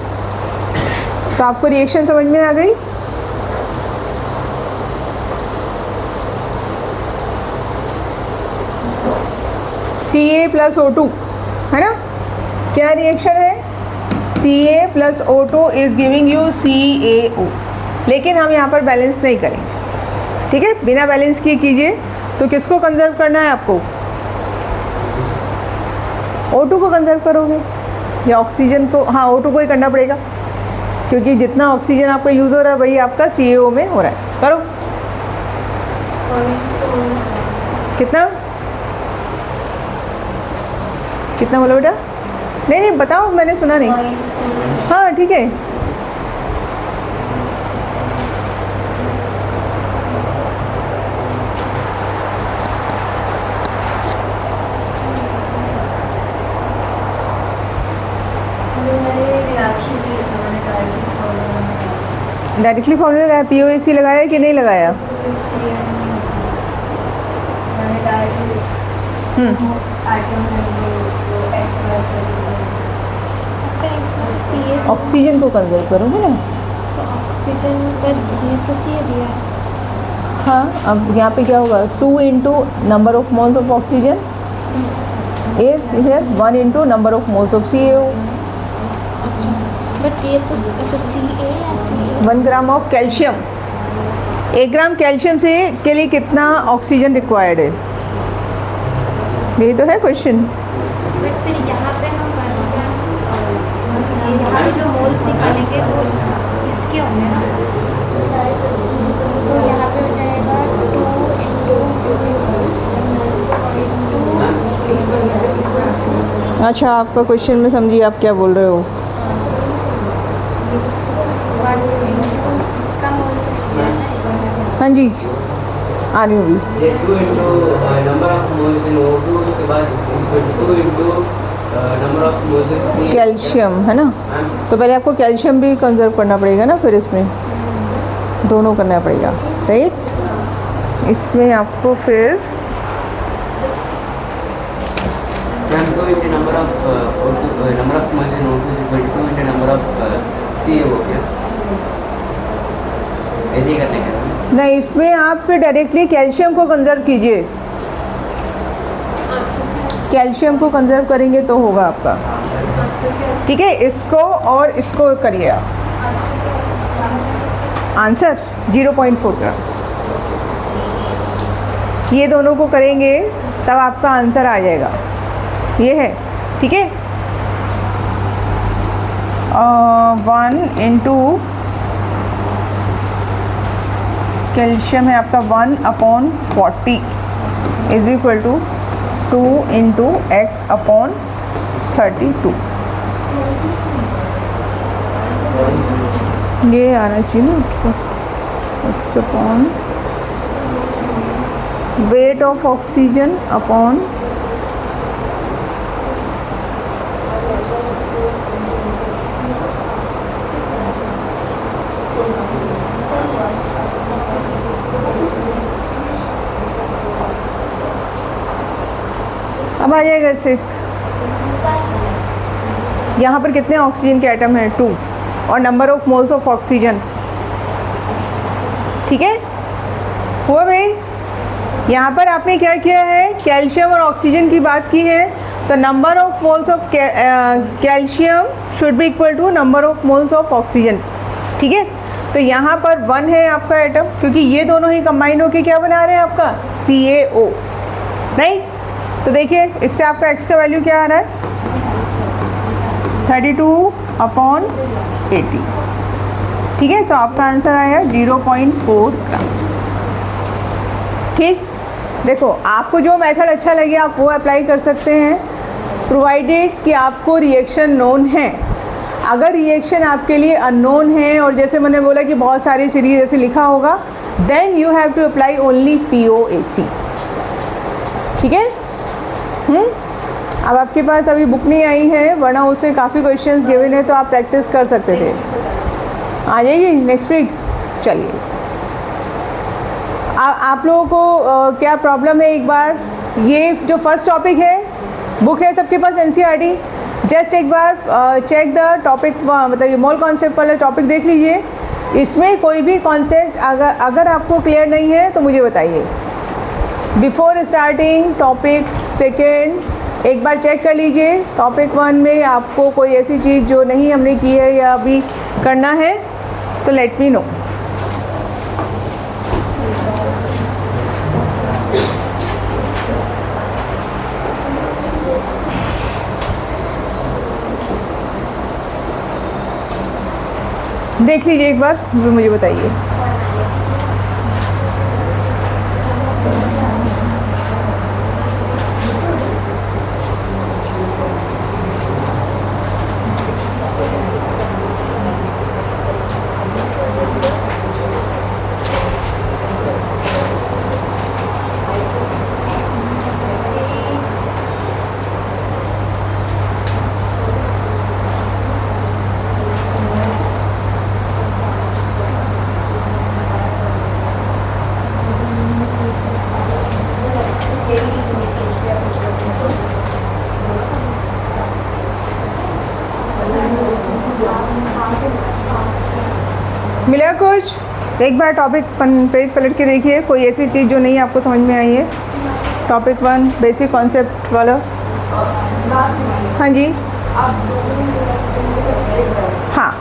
तो आपको रिएक्शन समझ में आ गई। Ca प्लस O2 है ना, क्या रिएक्शन है, Ca plus O2 is giving you CaO, लेकिन हम यहाँ पर बैलेंस नहीं करेंगे, ठीक है। बिना बैलेंस किए कीजिए। तो किसको कंजर्व करना है आपको, O2 को कंजर्व करोगे या ऑक्सीजन को, हाँ O2 को ही करना पड़ेगा, क्योंकि जितना ऑक्सीजन आपका यूज़ हो रहा है वही आपका CaO में हो रहा है। करो, कितना कितना बोलो बेटा, नहीं बताओ, मैंने सुना नहीं। हाँ ठीक है, डायरेक्टली फॉर्मूला लगाया, POAC लगाया कि नहीं लगाया? ऑक्सीजन को कंजर्व करोगे ना, तो ऑक्सीजन पर ये तो सी दिया। हाँ, अब यहाँ पे क्या होगा, 2 into number of moles of oxygen is here 1 into number of moles of CaO। अच्छा, बट ये तो अच्छा Ca या Ca 1 gram of calcium, 1 gram calcium से के लिए कितना ऑक्सीजन रिक्वायर्ड है, यही तो है क्वेश्चन। बट फिर यहाँ पे हम यहाँ पे जो मोल्स निकालेंगे वो इसके होंगे ना, तो यहाँ पे हो जाएगा 2 इंटू। अच्छा, आपका क्वेश्चन में समझिए आप क्या बोल रहे हो। इसका मोल से नहीं दिया ना इसका। हाँ जी, आ रही होगी। ये 2 into number of moles in O2 उसके बाद equal to 2 into number of moles in C। Calcium है ना, तो पहले आपको कैल्शियम भी कंजर्व करना पड़ेगा ना, फिर इसमें दोनों करना पड़ेगा, राइट। इसमें आपको फिर Ma'am, 2 into number of O2 number of moles in O2 is equal to 2 into number of CaO क्या? ऐसे ही करने का ना? नहीं, इसमें आप फिर डायरेक्टली कैल्शियम को कंजर्व कीजिए, कैल्शियम को कंजर्व करेंगे तो होगा आपका, ठीक है। इसको और इसको करिए आप, आंसर 0.4 का, ये दोनों को करेंगे तब आपका आंसर आ जाएगा, ये है, ठीक है। 1 इंटू कैल्शियम है आपका 1/40 is equal to 2 into x upon 32, ये आना चाहिए ना, x upon weight of oxygen upon अब आ जाएगा इससे। यहाँ पर कितने ऑक्सीजन के एटम हैं? 2, और number of moles of oxygen, ठीक है, हुआ भाई। यहाँ पर आपने क्या किया है, कैल्शियम और ऑक्सीजन की बात की है, तो number of moles of calcium should be equal to number of moles of oxygen, ठीक है। तो यहाँ पर 1 है आपका एटम, क्योंकि ये दोनों ही कंबाइन होकर क्या बना रहे हैं आपका CaO, राइट। तो देखिए इससे आपका x का वैल्यू क्या आ रहा है, 32/80, ठीक है। तो आपका आंसर आया 0.4 ग्राम, ठीक। देखो आपको जो मेथड अच्छा लगे आप वो अप्लाई कर सकते हैं, प्रोवाइडेड कि आपको रिएक्शन नोन है। अगर रिएक्शन आपके लिए अननोन है और जैसे मैंने बोला कि बहुत सारी सीरीज ऐसे लिखा होगा, then you have to apply only POAC, ठीक है। अब आपके पास अभी बुक नहीं आई है, वरना उसमें काफ़ी क्वेश्चंस गिवन है, तो आप प्रैक्टिस कर सकते थे। आ जाइए नेक्स्ट वीक। चलिए आप लोगों को क्या प्रॉब्लम है, एक बार ये जो फर्स्ट टॉपिक है, बुक है सबके पास NCERT, जस्ट एक बार चेक द टॉपिक, मतलब ये मोल कॉन्सेप्ट वाला टॉपिक देख लीजिए। इसमें कोई भी कॉन्सेप्ट अगर आपको क्लियर नहीं है तो मुझे बताइए। बिफोर स्टार्टिंग टॉपिक सेकेंड एक बार चेक कर लीजिए, टॉपिक 1 में आपको कोई ऐसी चीज़ जो नहीं हमने की है या अभी करना है तो लेट मी नो। देख लीजिए एक बार, मुझे बताइए। मिला कुछ? एक बार टॉपिक पेज पलट के देखिए, कोई ऐसी चीज़ जो नहीं आपको समझ में आई है। टॉपिक 1 बेसिक कॉन्सेप्ट वाला। हाँ जी, हाँ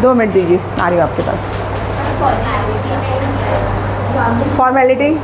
2 मिनट दीजिए, आ रही हूँ आपके पास। फॉर्मेलिटी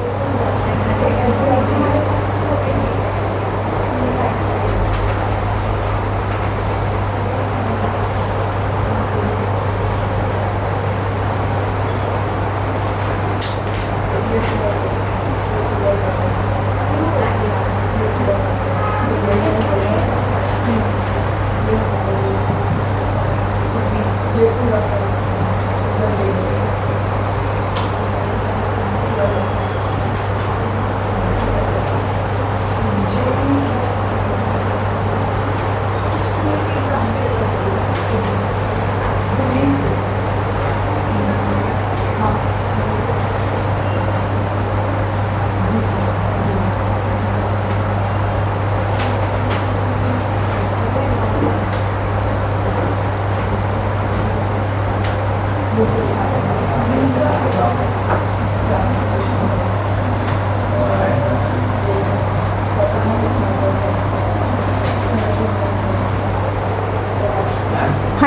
हाँ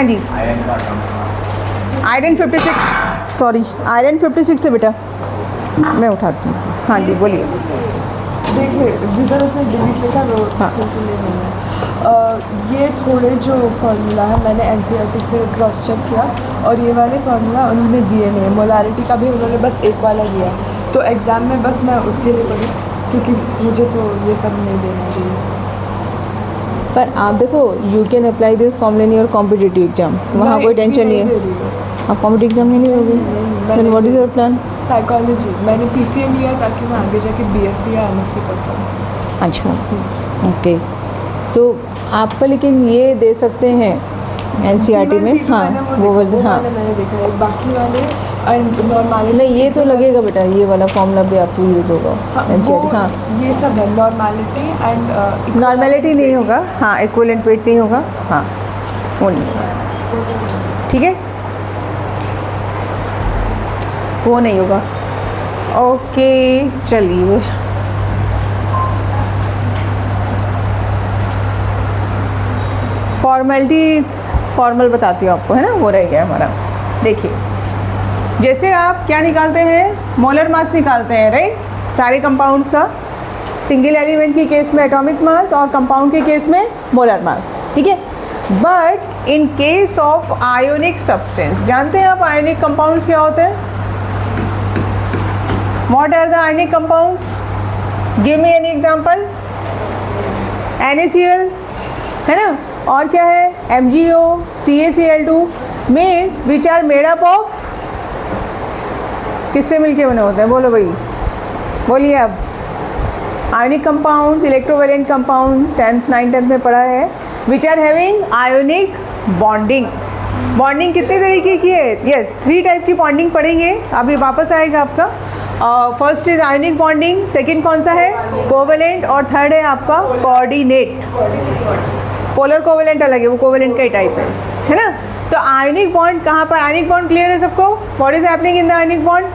जी, आयरन 56, सॉरी आयरन 56 है बेटा, मैं उठाती हूँ। हाँ जी बोलिए। देखिए जिधर उसने डिलीट लिखा वो हाँ। बिल्कुल ही नहीं है। ये थोड़े जो फार्मूला है मैंने एनसीईआरटी से क्रॉस चेक किया और ये वाले फार्मूला उन्होंने दिए नहीं है। मोलारिटी का भी उन्होंने बस एक वाला दिया है, तो एग्ज़ाम में बस मैं उसके लिए पढ़ी क्योंकि मुझे तो ये सब नहीं देना चाहिए। पर आप देखो, you can apply this formula in your competitive exam, वहाँ कोई टेंशन नहीं है। आप कॉम्पिटिटिव एग्जाम नहीं दोगे, then what is your plan? Psychology मैंने पीसीएम लिया ताकि मैं आगे जाके बीएससी या एमएससी कर पाऊँ। अच्छा ओके, तो आपका लेकिन ये दे सकते हैं एनसीईआरटी में। हाँ वो वाले, हाँ मैंने देखा है, बाकी वाले नॉर्मलिटी नहीं ये तो लगेगा बेटा, ये वाला फॉर्मूला भी आपको यूज होगा एनसीईआरटी। हाँ ये सब है नॉर्मलिटी एंड नॉर्मेलिटी नहीं होगा, हाँ इक्विवेलेंट वेट नहीं होगा, हाँ वो नहीं होगा, ठीक है वो नहीं होगा। ओके चलिए, फॉर्मल बताती हूँ आपको, है ना, वो रह गया हमारा। देखिए जैसे आप क्या निकालते हैं, मोलर मास निकालते हैं, राइट, सारे कंपाउंड्स का, सिंगल एलिमेंट के केस में एटॉमिक मास और कंपाउंड के केस में मोलर मास, ठीक है। But in case of ionic substance, जानते हैं आप आयोनिक कंपाउंड्स क्या होते हैं? What are the ionic compounds? Give me any example. NaCl है ना, और क्या है? MgO, CaCl2 means which are made up of, किससे मिलके बने होते हैं? बोलो भाई, बोलिए अब। Ionic compounds, electrovalent compound 10th 9th 10th में पढ़ा है, which are having ionic bonding. Bonding कितने तरीके की है? यस 3 टाइप की बॉन्डिंग पढ़ेंगे, अभी वापस आएगा आपका। First is ionic bonding, second कौन सा है? कोवेलेंट, और थर्ड है आपका कोऑर्डिनेट। पोलर कोवेलेंट अलग है, वो कोवेलेंट का ही टाइप है ना। तो आयोनिक बॉन्ड कहाँ पर? आयोनिक बॉन्ड क्लियर है सबको? What is happening in the ionic bond?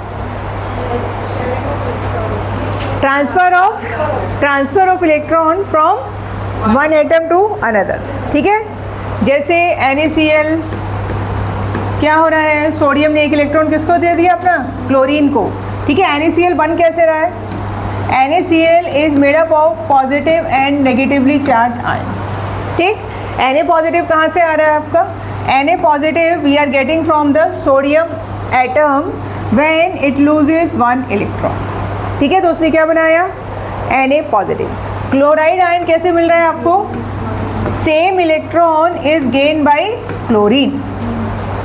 Transfer of electron from one atom to another, ठीक है। जैसे NaCl क्या हो रहा है? सोडियम ने एक इलेक्ट्रॉन किसको दे दिया? अपना क्लोरीन को, ठीक है। NaCl बन कैसे रहा है? NaCl is made up of positive and negatively charge ions, ठीक। Na पॉजिटिव कहाँ से आ रहा है आपका? Na positive we are getting from the sodium atom when it loses 1 electron, ठीक है। तो उसने क्या बनाया? Na positive. क्लोराइड आयन कैसे मिल रहा है आपको? Same electron is gain by chlorine,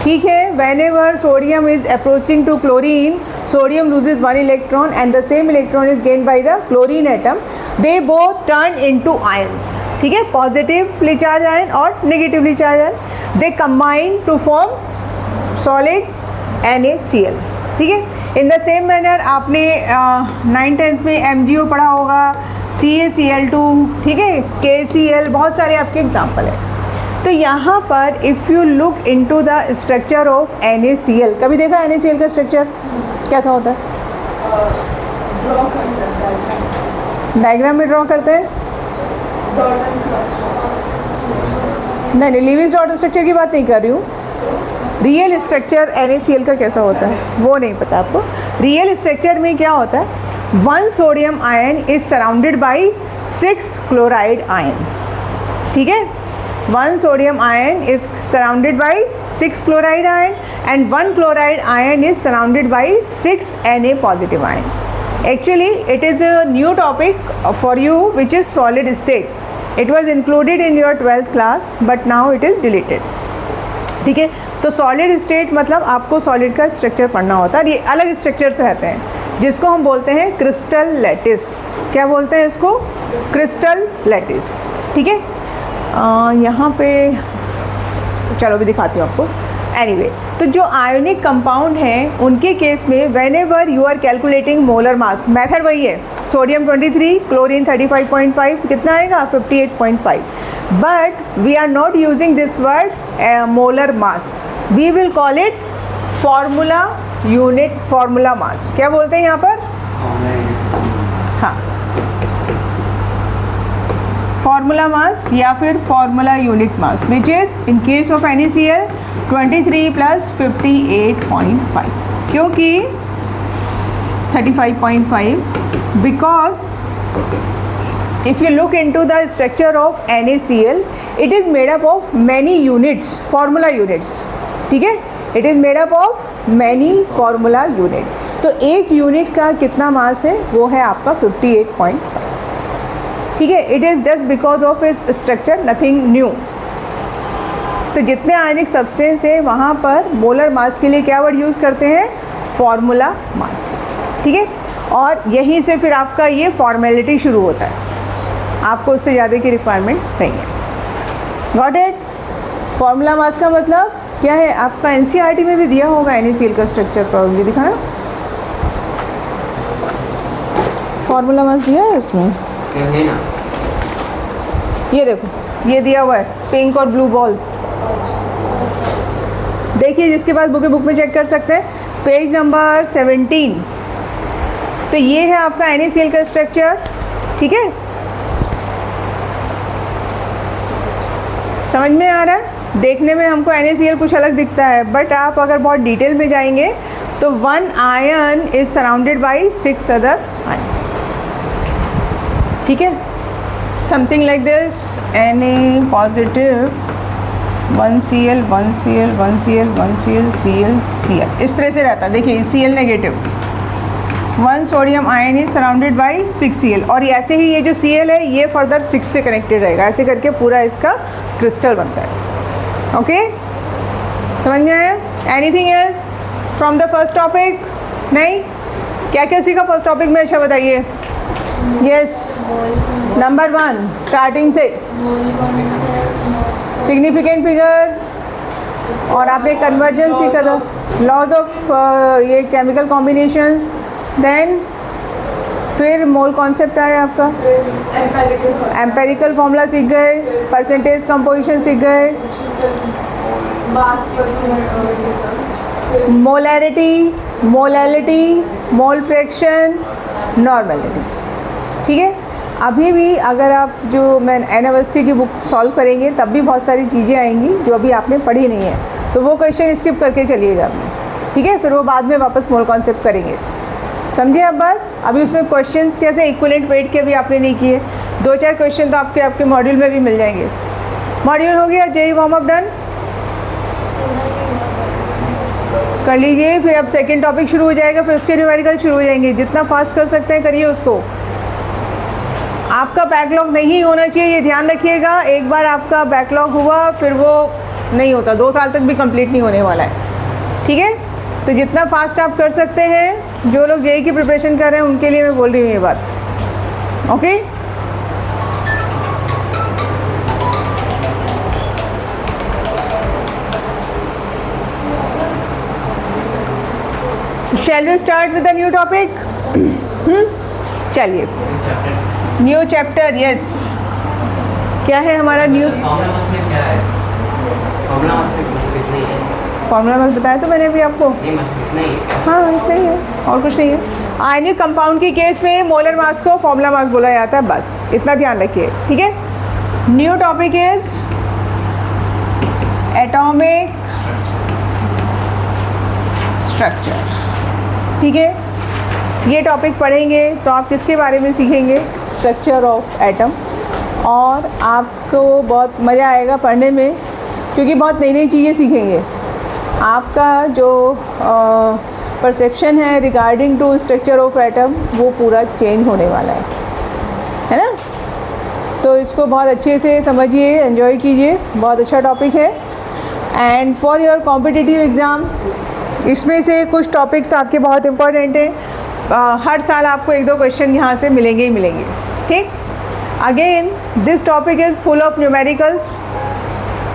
ठीक है। whenever sodium is approaching to chlorine, sodium loses 1 electron and the same electron is gained by the chlorine atom. They both turn into ions, ठीक है, positively charged ion और negatively charged ion. They combine to form solid NaCl, ठीक है। In the same manner आपने 9th 10th में MgO पढ़ा होगा, CaCl2, ठीक है, KCl, बहुत सारे आपके एग्जाम्पल है। तो यहाँ पर if you look into the structure of NaCl, कभी देखा NaCl का स्ट्रक्चर कैसा होता है? डायग्राम में ड्रॉ करते हैं? नहीं, लीविस डॉट स्ट्रक्चर की बात नहीं कर रही हूँ। रियल स्ट्रक्चर NaCl का कैसा होता है वो नहीं पता आपको। रियल स्ट्रक्चर में क्या होता है? 1 sodium ion is surrounded by 6 chloride ion, ठीक है। 1 sodium ion is surrounded by 6 chloride ion and 1 chloride ion is surrounded by 6 Na positive ion. Actually it is a new topic for you which is solid state. It was included in your 12th class but now it is deleted, ठीक है। तो solid state मतलब आपको solid का structure पढ़ना होता है। ये अलग स्ट्रक्चर्स रहते हैं जिसको हम बोलते हैं क्रिस्टल लैटिस। क्या बोलते हैं इसको? क्रिस्टल लैटिस, ठीक है। यहाँ पे चलो भी दिखाती हूँ आपको। एनीवे, तो जो आयोनिक कंपाउंड हैं उनके केस में whenever you are calculating molar mass, method वही है, सोडियम 23, क्लोरीन 35.5, कितना आएगा? 58.5। But we are not using this word molar mass, we will call it formula unit formula mass, क्या बोलते हैं यहाँ पर? हाँ, फॉर्मूला मास या फिर formula unit mass, which is in case of NaCl 23 plus 58.5, क्योंकि 35.5 because if you look into the structure of NaCl, it is made up of many units, formula units, ठीक है, it is made up of many formula unit। तो एक unit का कितना मास है? वो है आपका 58.5, ठीक है। It is just because of its structure, nothing new. तो जितने आयनिक सब्सटेंस है वहाँ पर मोलर मास के लिए क्या वर्ड यूज़ करते हैं? फॉर्मूला मास, ठीक है। और यहीं से फिर आपका ये फॉर्मेलिटी शुरू होता है, आपको उससे ज़्यादा की रिक्वायरमेंट नहीं है। Got it? फॉर्मूला मास का मतलब क्या है? आपका NCERT में भी दिया होगा NaCl का स्ट्रक्चर, प्रॉब्लम दिखाना। फॉर्मूला मास दिया है इसमें, ये देखो, ये दिया हुआ है पिंक और ब्लू बॉल। देखिए, जिसके पास बुक में चेक कर सकते हैं, पेज नंबर 17। तो ये है आपका NaCl का स्ट्रक्चर, ठीक है। समझ में आ रहा है? देखने में हमको NaCl कुछ अलग दिखता है, बट आप अगर बहुत डिटेल में जाएंगे तो 1 ion is surrounded by 6 other ion, ठीक है। Something like this, Na positive 1Cl 1Cl 1Cl 1Cl Cl Cl, इस तरह से रहता है। देखिए Cl negative, 1 sodium ion is surrounded by 6Cl, और ऐसे ही ये जो Cl है ये फर्दर 6 से कनेक्टेड रहेगा, ऐसे करके पूरा इसका क्रिस्टल बनता है। ओके, समझ में आया? Anything else from the first topic? नहीं? क्या क्या सीखा फर्स्ट टॉपिक में? अच्छा बताइए। यस, नंबर 1 स्टार्टिंग से सिग्निफिकेंट फिगर, और आपने कन्वर्जन सीखा था, लॉज ऑफ ये केमिकल कॉम्बिनेशंस, देन फिर मोल कॉन्सेप्ट आया आपका, एम्पेरिकल फॉर्मूला सीख गए, परसेंटेज कंपोजिशन सीख गए, molarity, molality, mole fraction, normality, ठीक है। अभी भी अगर आप जो मैं NAVST की बुक सॉल्व करेंगे तब भी बहुत सारी चीज़ें आएंगी जो अभी आपने पढ़ी नहीं है, तो वो क्वेश्चन स्किप करके चलिएगा, ठीक है। फिर वो बाद में वापस मोल कॉन्सेप्ट करेंगे, समझिए आप बात। अभी उसमें क्वेश्चंस कैसे इक्विवेलेंट वेट के भी आपने नहीं किए, 2-4 क्वेश्चन तो आपके मॉड्यूल में भी मिल जाएंगे। मॉड्यूल हो गया, JEE वार्म अप डन कर लीजिए। फिर अब सेकंड टॉपिक शुरू हो जाएगा, फिर उसके न्यूमेरिकल शुरू हो जाएंगे। जितना फास्ट कर सकते हैं करिए उसको। आपका बैकलॉग नहीं होना चाहिए, ये ध्यान रखिएगा। एक बार आपका बैकलॉग हुआ फिर वो नहीं होता, 2 साल तक भी कंप्लीट नहीं होने वाला है, ठीक है। तो जितना फास्ट आप कर सकते हैं, जो लोग JEE की प्रिपरेशन कर रहे हैं उनके लिए मैं बोल रही हूँ ये बात, okay. Shall we start with a new topic? चलिए, न्यू चैप्टर, यस। क्या है हमारा न्यू? फॉर्मूला मास में क्या है? फॉर्मूला मास में कितना ही है? फॉर्मूला मास बताया तो मैंने अभी आपको। नहीं, मास कितना ही है? हाँ, इतना ही है और कुछ नहीं है। आयनिक कंपाउंड की केस में मोलर मास को फॉर्मूला मास बोला जाता है, बस इतना ध्यान रखिए, ठीक है। New topic is atomic structure, ठीक है। ये टॉपिक पढ़ेंगे तो आप किसके बारे में सीखेंगे? Structure of atom. और आपको बहुत मज़ा आएगा पढ़ने में, क्योंकि बहुत नई नई चीज़ें सीखेंगे। आपका जो परसेप्शन है regarding to structure of atom वो पूरा चेंज होने वाला है ना। तो इसको बहुत अच्छे से समझिए, एंजॉय कीजिए, बहुत अच्छा टॉपिक है। And for your competitive exam इसमें से कुछ टॉपिक्स आपके बहुत इंपॉर्टेंट हैं। हर साल आपको 1-2 क्वेश्चन यहाँ से मिलेंगे ही मिलेंगे, ठीक। Again this topic is full of numericals,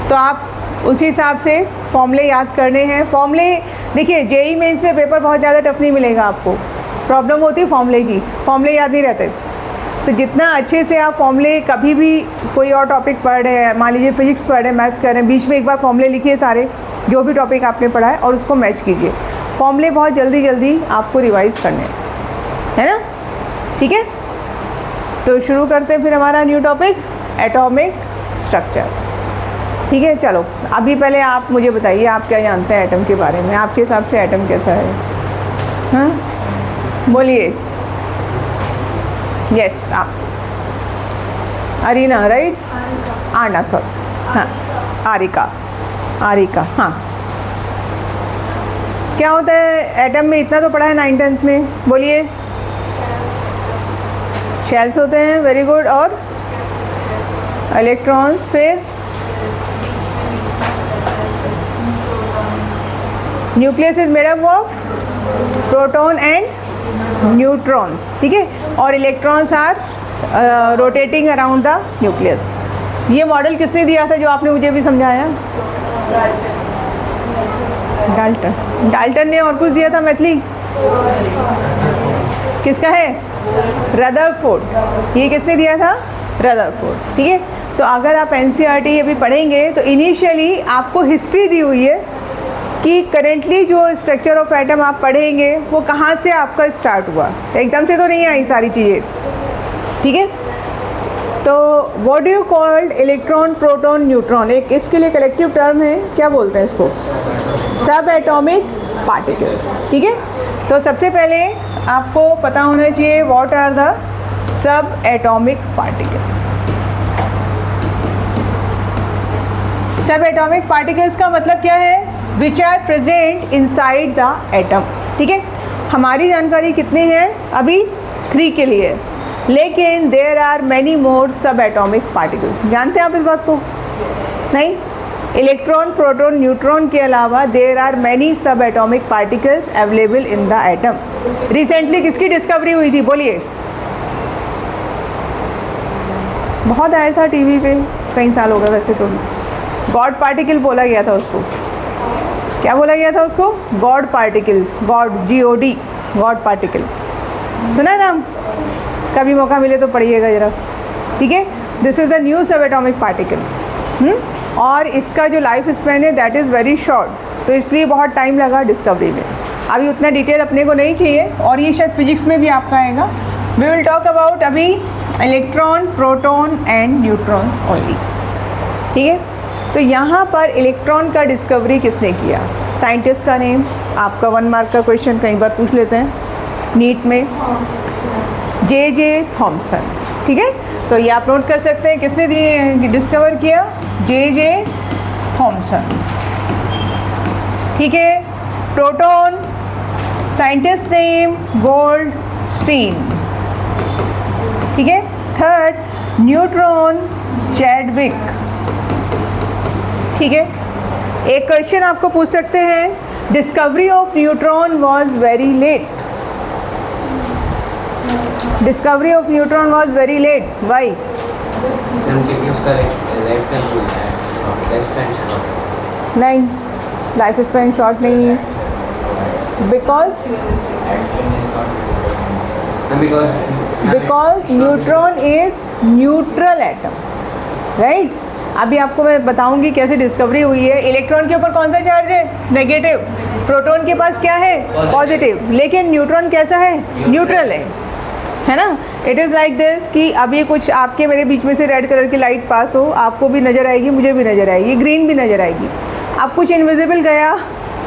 तो आप उसी हिसाब से फॉर्मूले याद करने हैं। फॉर्मूले देखिए, JEE मेंस में पेपर बहुत ज़्यादा टफ नहीं मिलेगा आपको, प्रॉब्लम होती है फॉर्मूले की, फॉर्मूले याद नहीं रहते। तो जितना अच्छे से आप फॉर्मूले, कभी भी कोई और टॉपिक पढ़ रहे हैं, मान लीजिए फिजिक्स पढ़ रहे हैं, मैथ्स कर रहे हैं, बीच में एक बार फॉर्मूले लिखिए सारे, जो भी टॉपिक आपने पढ़ा है, और उसको मैच कीजिए। फॉर्मूले बहुत जल्दी जल्दी आपको रिवाइज करने हैं, है ना? ठीक है, तो शुरू करते हैं फिर हमारा न्यू टॉपिक, एटॉमिक स्ट्रक्चर। ठीक है, चलो अभी पहले आप मुझे बताइए, आप क्या जानते हैं एटम के बारे में? आपके हिसाब से एटम कैसा है? हाँ, बोलिए। यस, आप अरीना, राइट? आना, सॉरी, हाँ, आरिका, हाँ। क्या होता है एटम में? इतना तो पढ़ा है 9th-10th में, बोलिए। शेल्स होते हैं, वेरी गुड। और इलेक्ट्रॉन्स, फिर nucleus is made up of proton and neutrons, ठीक है। और electrons are rotating around the nucleus. ये मॉडल किसने दिया था जो आपने मुझे भी समझाया? डाल्टन ने। और कुछ दिया था मैथिली? किसका है? रदरफोर्ड। ये किसने दिया था? रदरफोर्ड, ठीक है। तो अगर आप एनसीईआरटी अभी पढ़ेंगे तो इनिशियली आपको हिस्ट्री दी हुई है कि करेंटली जो स्ट्रक्चर ऑफ एटम आप पढ़ेंगे वो कहाँ से आपका स्टार्ट हुआ, एकदम से तो नहीं आई सारी चीज़ें, ठीक है। तो what do you called electron, proton, neutron, एक इसके लिए कलेक्टिव टर्म है, क्या बोलते हैं इसको? सब एटॉमिक पार्टिकल्स, ठीक है। तो सबसे पहले आपको पता होना चाहिए what are the sub atomic particle. Sub atomic particles का मतलब क्या है? Which are present inside the atom, ठीक है। हमारी जानकारी कितनी है अभी? 3 के लिए, लेकिन देयर आर मैनी मोर सब एटॉमिक पार्टिकल्स। जानते हैं आप इस बात को? नहीं? इलेक्ट्रॉन, प्रोटॉन, न्यूट्रॉन के अलावा देयर आर मैनी सब atomic particles available in the atom. Recently किसकी डिस्कवरी हुई थी? बोलिए। बहुत आया था टीवी पे, कई साल हो गए वैसे तो। गॉड पार्टिकल बोला गया था उसको। क्या बोला गया था उसको? God particle, God, GOD, God particle. सुना है नाम? कभी मौका मिले तो पढ़िएगा ज़रा, ठीक है। दिस इज़ द न्यू सब एटॉमिक पार्टिकल। और इसका जो लाइफ स्पैन है दैट इज़ वेरी शॉर्ट, तो इसलिए बहुत टाइम लगा डिस्कवरी में। अभी उतना डिटेल अपने को नहीं चाहिए, और ये शायद फिजिक्स में भी आपका आएगा। वी विल टॉक अबाउट अभी electron, proton and neutron only, ठीक है। तो यहाँ पर इलेक्ट्रॉन का डिस्कवरी किसने किया? साइंटिस्ट का नेम, आपका 1 मार्क का क्वेश्चन कई बार पूछ लेते हैं नीट में, J.J. थॉमसन, ठीक है। तो ये आप नोट कर सकते हैं, किसने डिस्कवर किया? J.J. थॉमसन, ठीक है। प्रोटॉन, साइंटिस्ट नेम गोल्डस्टीन, ठीक है। थर्ड, न्यूट्रॉन, चैडविक, ठीक है। एक क्वेश्चन आपको पूछ सकते हैं, discovery of neutron was very late. Discovery of neutron was very late, why? क्योंकि उसका लाइफ स्पैन शॉर्ट। नहीं, लाइफ स्पैन शॉर्ट नहीं है, because neutron is neutral atom, right. अभी आपको मैं बताऊंगी कैसे डिस्कवरी हुई है। इलेक्ट्रॉन के ऊपर कौन सा चार्ज है? नेगेटिव। प्रोटॉन के पास क्या है? पॉजिटिव। लेकिन न्यूट्रॉन कैसा है? न्यूट्रल है ना। इट इज़ लाइक दिस कि अभी कुछ आपके मेरे बीच में से रेड कलर की लाइट पास हो, आपको भी नज़र आएगी, मुझे भी नज़र आएगी, ग्रीन भी नज़र आएगी। अब कुछ इनविजिबल गया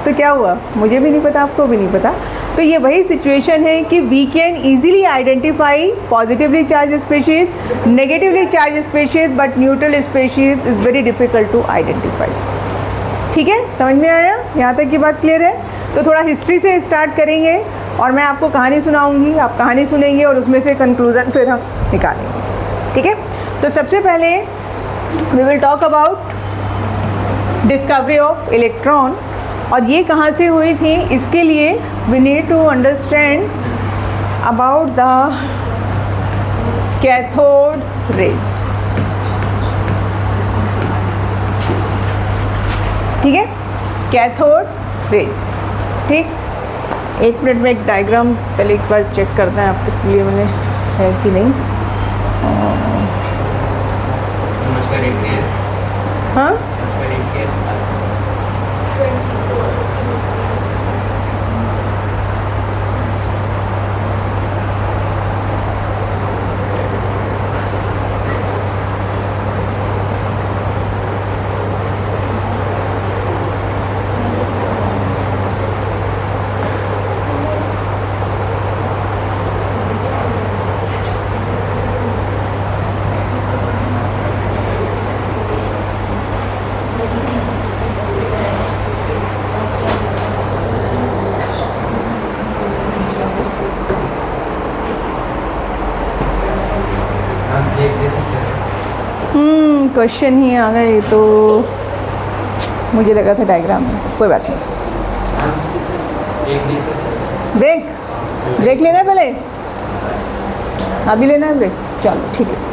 तो क्या हुआ? मुझे भी नहीं पता, आपको भी नहीं पता। तो ये वही सिचुएशन है कि we can easily identify positively charge species, negatively charge species, but neutral species is very difficult to identify, ठीक है। समझ में आया? यहाँ तक की बात क्लियर है? तो थोड़ा हिस्ट्री से स्टार्ट करेंगे और मैं आपको कहानी सुनाऊंगी, आप कहानी सुनेंगे और उसमें से कंक्लूजन फिर हम निकालेंगे, ठीक है। तो सबसे पहले we will talk about discovery of electron, और ये कहाँ से हुई थी, इसके लिए we need to understand about the cathode rays, ठीक है। कैथोड रेज, ठीक। 1 मिनट में एक डायग्राम पहले एक बार चेक करते हैं आपके लिए मैंने है कि नहीं। हाँ, क्वेश्चन ही आ गए तो मुझे लगा था डायग्राम में, कोई बात नहीं। एक दे सकते ब्रेक लेना है पहले, अभी लेना है ब्रेक, चलो ठीक है।